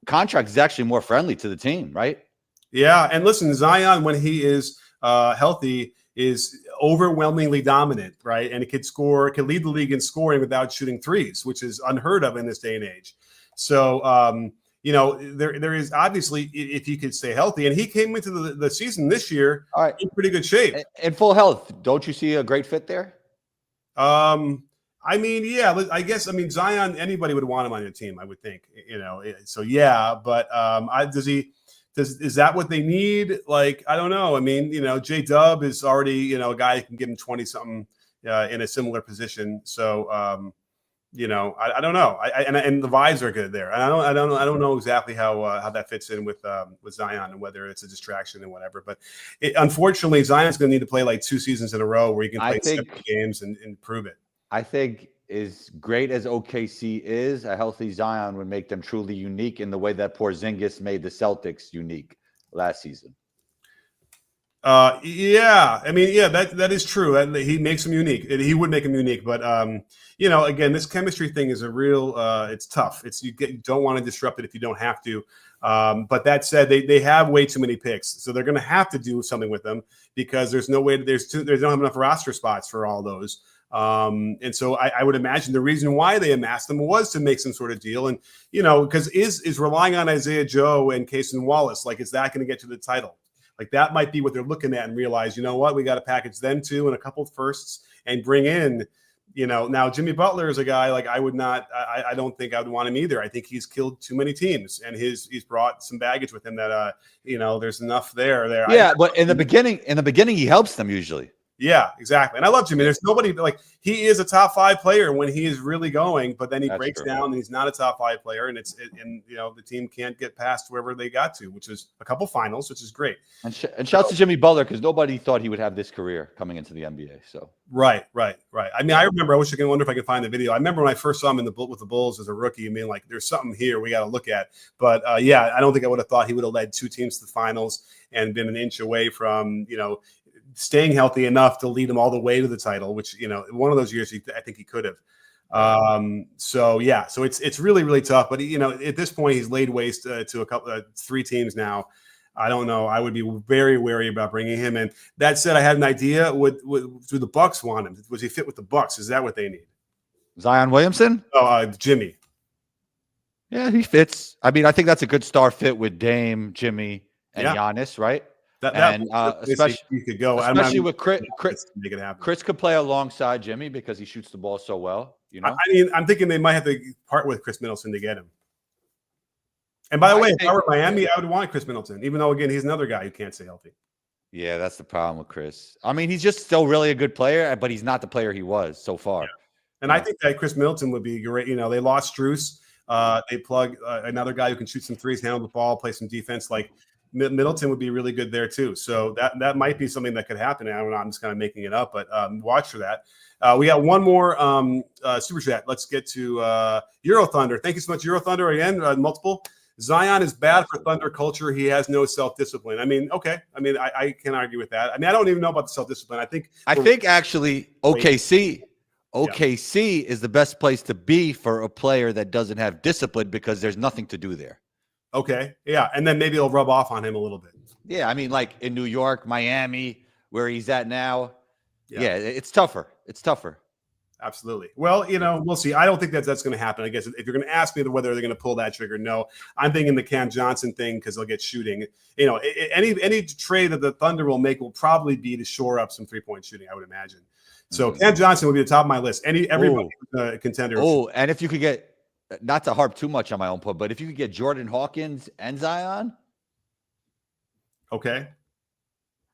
contract is actually more friendly to the team, right? Yeah, and listen, Zion, when he is healthy, is overwhelmingly dominant, right? And it could lead the league in scoring without shooting threes, which is unheard of in this day and age. So, there is obviously, if he could stay healthy, and he came into the season this year in pretty good shape. In full health, don't you see a great fit there? I guess Zion, anybody would want him on your team, I would think, so yeah, but is that what they need? Like, I don't know. J-Dub is already, a guy who can give him 20 something in a similar position. So, I don't know. And the vibes are good there. I don't know exactly how that fits in with Zion and whether it's a distraction and whatever. But unfortunately, Zion's going to need to play like 2 seasons in a row where he can play 7 games and prove it. I think as great as OKC is, a healthy Zion would make them truly unique in the way that Porzingis made the Celtics unique last season. Yeah, I mean, yeah, that is true. That he makes him unique. He would make him unique, but again, this chemistry thing is a real. It's tough. You don't want to disrupt it if you don't have to. But that said, they have way too many picks, so they're going to have to do something with them because there's no way. They don't have enough roster spots for all those. And so I would imagine the reason why they amassed them was to make some sort of deal. And because is relying on Isaiah Joe and Cason Wallace, like, is that going to get to the title? Like, that might be what they're looking at and realize, you know what, we got to package them too and a couple of firsts and bring in, now Jimmy Butler is a guy like I don't think I would want him either. I think he's killed too many teams and he's brought some baggage with him that, there's enough there. Yeah, but in the beginning, he helps them usually. Yeah, exactly. And I love Jimmy. There's nobody like he is a top 5 player when he is really going, but then he breaks down and he's not a top 5 player. And the team can't get past wherever they got to, which is a couple finals, which is great. And shouts to Jimmy Butler because nobody thought he would have this career coming into the NBA. So right. I mean, I remember. I wonder if I can find the video. I remember when I first saw him with the Bulls as a rookie. I mean, like, there's something here we got to look at. But yeah, I don't think I would have thought he would have led 2 teams to the finals and been an inch away from staying healthy enough to lead him all the way to the title, which, one of those years I think he could have. So it's really, really tough. But, at this point, he's laid waste to a couple 3 teams now. I don't know. I would be very wary about bringing him in. That said, I had an idea. Do the Bucks want him? Was he fit with the Bucks? Is that what they need? Zion Williamson? Oh, Jimmy. Yeah, he fits. I mean, I think that's a good star fit with Dame, Jimmy, and Giannis, right? Especially you could go. Especially with Chris. Make it happen. Chris could play alongside Jimmy because he shoots the ball so well. I mean, I'm thinking they might have to part with Chris Middleton to get him. And by the way, if I were Miami, I would want Chris Middleton, even though, again, he's another guy who can't stay healthy. Yeah, that's the problem with Chris. I mean, he's just still really a good player, but he's not the player he was so far. Yeah. And I think that Chris Middleton would be great. They lost Strus. They plug another guy who can shoot some threes, handle the ball, play some defense. Like, Middleton would be really good there too. So that might be something that could happen. I don't know. I'm just kind of making it up, but watch for that. We got one more super chat. Let's get to Euro Thunder. Thank you so much, Euro Thunder. Again, multiple. Zion is bad for Thunder culture. He has no self-discipline. I mean, okay. I mean, I can't argue with that. I mean, I don't even know about the self-discipline. I think actually OKC is the best place to be for a player that doesn't have discipline because there's nothing to do there. Okay. Yeah. And then maybe it'll rub off on him a little bit. Yeah. I mean, like in New York, Miami, where he's at now. Yeah, it's tougher. Absolutely. Well, we'll see. I don't think that's going to happen. I guess if you're going to ask me whether they're going to pull that trigger, no. I'm thinking the Cam Johnson thing because they'll get shooting. Any trade that the Thunder will make will probably be to shore up some 3-point shooting, I would imagine. So Cam Johnson would be the top of my list. Everybody contender. Oh, and if you could get, not to harp too much on my own put, but if you could get Jordan Hawkins and Zion. Okay.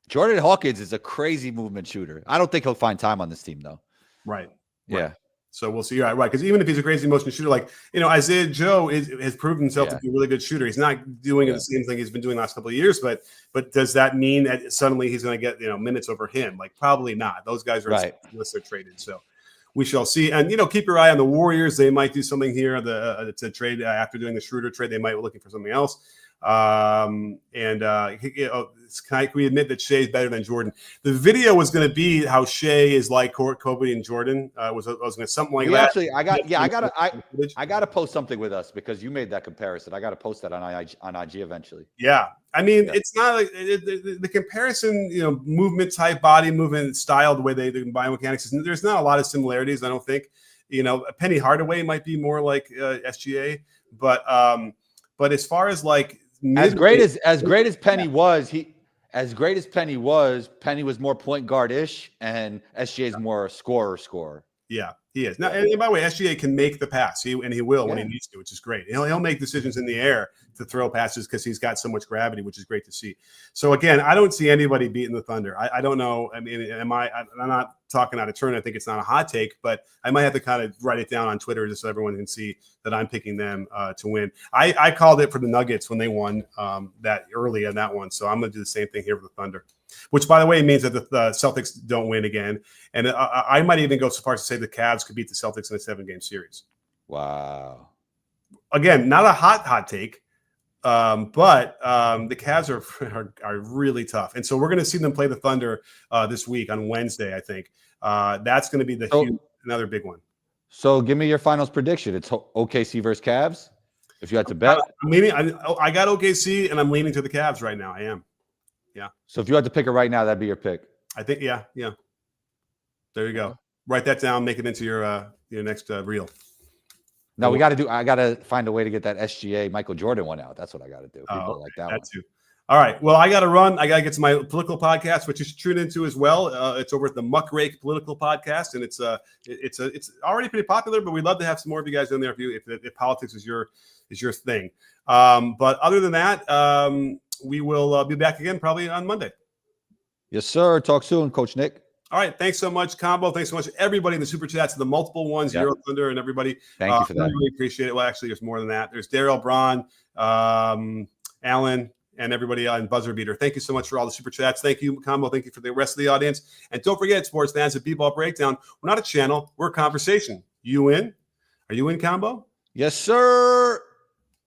Jordan Hawkins is a crazy movement shooter. I don't think he'll find time on this team, though. Right. Yeah. So we'll see. Right. Because even if he's a crazy motion shooter, like, Isaiah Joe has proven himself to be a really good shooter. He's not doing the same thing he's been doing the last couple of years, but does that mean that suddenly he's going to get, minutes over him? Like, probably not. Those guys are unless they're traded. So we shall see. And, keep your eye on the Warriors. They might do something here to trade after doing the Schroeder trade. They might be looking for something else. Can we admit that Shea is better than Jordan? The video was going to be how Shea is like Kobe and Jordan. I was going to something like that. Actually, I got to post something with us because you made that comparison. I got to post that on IG eventually. Yeah. I mean, it's not like the comparison, movement type, body movement style, the way they do biomechanics. There's not a lot of similarities. I don't think, Penny Hardaway might be more like SGA, but as far as like, as great as Penny was, Penny was more point guard-ish, and SGA is more scorer. Yeah, he is. Now, and by the way, SGA can make the pass. He will when he needs to, which is great. He'll make decisions in the air to throw passes because he's got so much gravity, which is great to see. So again, I don't see anybody beating the Thunder. I don't know. I mean, I'm not talking out of turn. I think it's not a hot take, but I might have to kind of write it down on Twitter just so everyone can see that I'm picking them to win. I called it for the Nuggets when they won that early in that one. So I'm going to do the same thing here with the Thunder, which, by the way, means that the Celtics don't win again. And I might even go so far as to say the Cavs could beat the Celtics in a 7-game series. Wow. Again, not a hot take. But the Cavs are really tough, and so we're going to see them play the Thunder this week on Wednesday. I think that's going to be another big one. So give me your finals prediction. It's OKC versus Cavs. If you had to bet, I'm leaning. I got OKC, and I'm leaning to the Cavs right now. I am. Yeah. So if you had to pick it right now, that'd be your pick. I think. Yeah. There you go. Write that down. Make it into your next reel. No, I got to find a way to get that SGA Michael Jordan one out. That's what I got to do. People like that one. Too. All right. Well, I got to run. I got to get to my political podcast, which you should tune into as well. It's over at the Muckrake Political Podcast, and it's already pretty popular. But we'd love to have some more of you guys in there if politics is your thing. But other than that, we will be back again probably on Monday. Yes, sir. Talk soon, Coach Nick. All right. Thanks so much, Combo. Thanks so much, everybody in the super chats, the multiple ones, Zero Thunder, and everybody. Thank you for that. I really appreciate it. Well, actually, there's more than that. There's Daryl, Braun, Alan, and everybody on Buzzer Beater. Thank you so much for all the super chats. Thank you, Combo. Thank you for the rest of the audience. And don't forget, sports fans, at B-Ball Breakdown, we're not a channel. We're a conversation. You in? Are you in, Combo? Yes, sir.